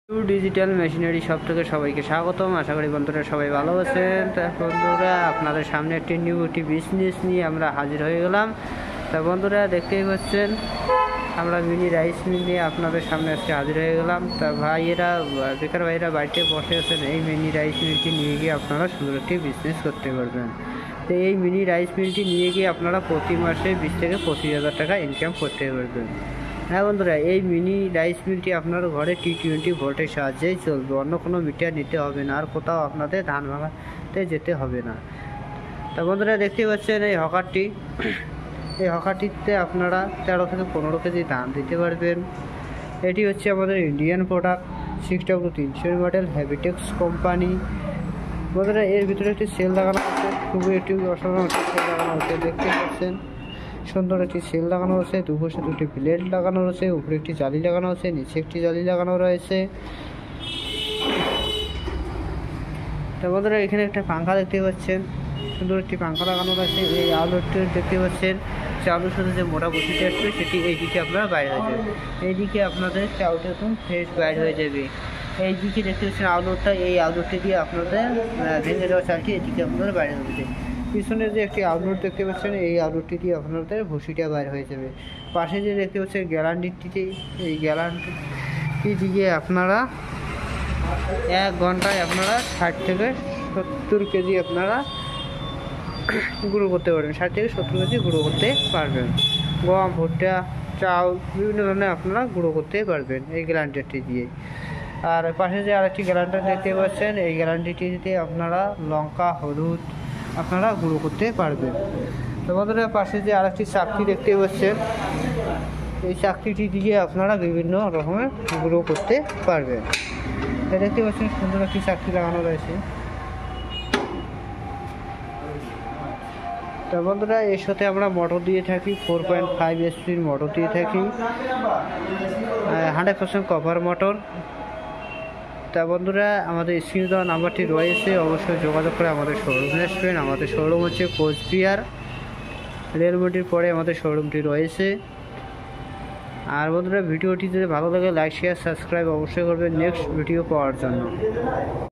Digital machinery shop থেকে সবাইকে স্বাগতম। আশা করি বন্ধুরা সবাই ভালো আছেন। তা বন্ধুরা আপনাদের সামনে একটি নিউ বিজনেস নিয়ে আমরা হাজির হয়ে গেলাম। তা বন্ধুরা দেখতেই পাচ্ছেন আমরা মিনি রাইস মিল নিয়ে আপনাদের সামনে আজকে হাজির হয়ে গেলাম। তা ভাইয়েরা বেকার ভাইয়েরা বাড়িতে বসে আছেন, এই মিনি রাইস মিলটি নিয়ে গিয়ে আপনারা সুন্দর একটি বিজনেস করতে পারবেন। তো এই মিনি রাইস মিলটি নিয়ে গিয়ে আপনারা প্রতি মাসে 20 থেকে 25,000 টাকা ইনকাম করতে পারবেন। হ্যাঁ বন্ধুরা, এই মিনি রাইস মিলটি আপনার ঘরে T20 ভোল্টের সাহায্যেই চলবে, অন্য কোনো মিটার নিতে হবে না, আর কোথাও আপনাদের ধান ভাঙাতে যেতে হবে না। তা বন্ধুরা দেখতে পাচ্ছেন এই হকারটিতে আপনারা 13 থেকে 15 কেজি ধান দিতে পারবেন। এটি হচ্ছে আমাদের Indian product 6W300 model Habitex company. বন্ধুরা এর ভিতরে একটি সেল লাগানো আছে, খুবই একটি অসাধারণ সেল লাগানো আছে। দেখতে পাচ্ছেন সুন্দর একটি সেল লাগানো আছে, দুপাশে দুটি প্লেট লাগানো রয়েছে, উপরে একটি জালি লাগানো আছে, নিচে একটি জালি লাগানো রয়েছে। তো বন্ধুরা এখানে একটা পাঙ্খা দেখতে পাচ্ছেন, সুন্দর একটি পাঙ্খা লাগানো আছে। এই আলোটি দেখতে পাচ্ছেন চাউলের সাথে যে মোটা বসিতে আসবে সেটি এইদিকে আপনারা বাইরে হয়ে যাবে, এইদিকে আপনাদের চাউলটা একদম ফ্রেশ বাইরে হয়ে যাবে। এইদিকে দেখতে পাচ্ছেন আলুটা, এই আলুটি দিয়ে আপনাদের ভেঙে দেওয়া চালটি এদিকে আপনারা বাইরে হয়ে যাবে। পিছনে যে একটি আলুর দেখতে পাচ্ছেন, এই আলুটি দিয়ে আপনাদের ভুসিটা বাইর হয়ে যাবে। পাশে যে দেখতে পাচ্ছেন গ্যারান্টিটি, এই গ্যারান্টি দিয়ে আপনারা 1 ঘন্টায় আপনারা 60 থেকে 70 কেজি আপনারা গুঁড়ো করতে পারবেন, 60 থেকে 70 কেজি গুঁড়ো করতে পারবেন। গম, ভুট্টা, চাউল বিভিন্ন ধরনের আপনারা গুঁড়ো করতে পারবেন এই গ্যারান্টিটি দিয়ে। আর পাশে যে আরেকটি গ্যারান্টি দেখতে পাচ্ছেন, এই গ্যারান্টিটিতে আপনারা লঙ্কা, হলুদ আপনারা গুঁড়ো করতে পারবেন। তো বন্ধুরা পাশে যে আরেকটি চাকরি দেখতে পাচ্ছেন, এই চাকরিটি দিয়ে আপনারা বিভিন্ন রকমের গুঁড়ো করতে পারবেন। দেখতে পাচ্ছেন সুন্দর একটি চাকরি লাগানো রয়েছে। তো বন্ধুরা এর সাথে আমরা মোটর দিয়ে থাকি, 4.5 HP মোটর দিয়ে থাকি, 100% কভার মোটর। তা বন্ধুরা আমাদের স্ক্রিনে দেওয়া নাম্বারটি রয়েছে, অবশ্যই যোগাযোগ করে আমাদের শোরুমে আসবেন। আমাদের শোরুম হচ্ছে কোচবিহার রেলওয়েটির পরে আমাদের শোরুমটি রয়েছে। আর বন্ধুরা ভিডিওটি যদি ভালো লাগে লাইক, শেয়ার, সাবস্ক্রাইব অবশ্যই করবেন নেক্সট ভিডিও পাওয়ার জন্য।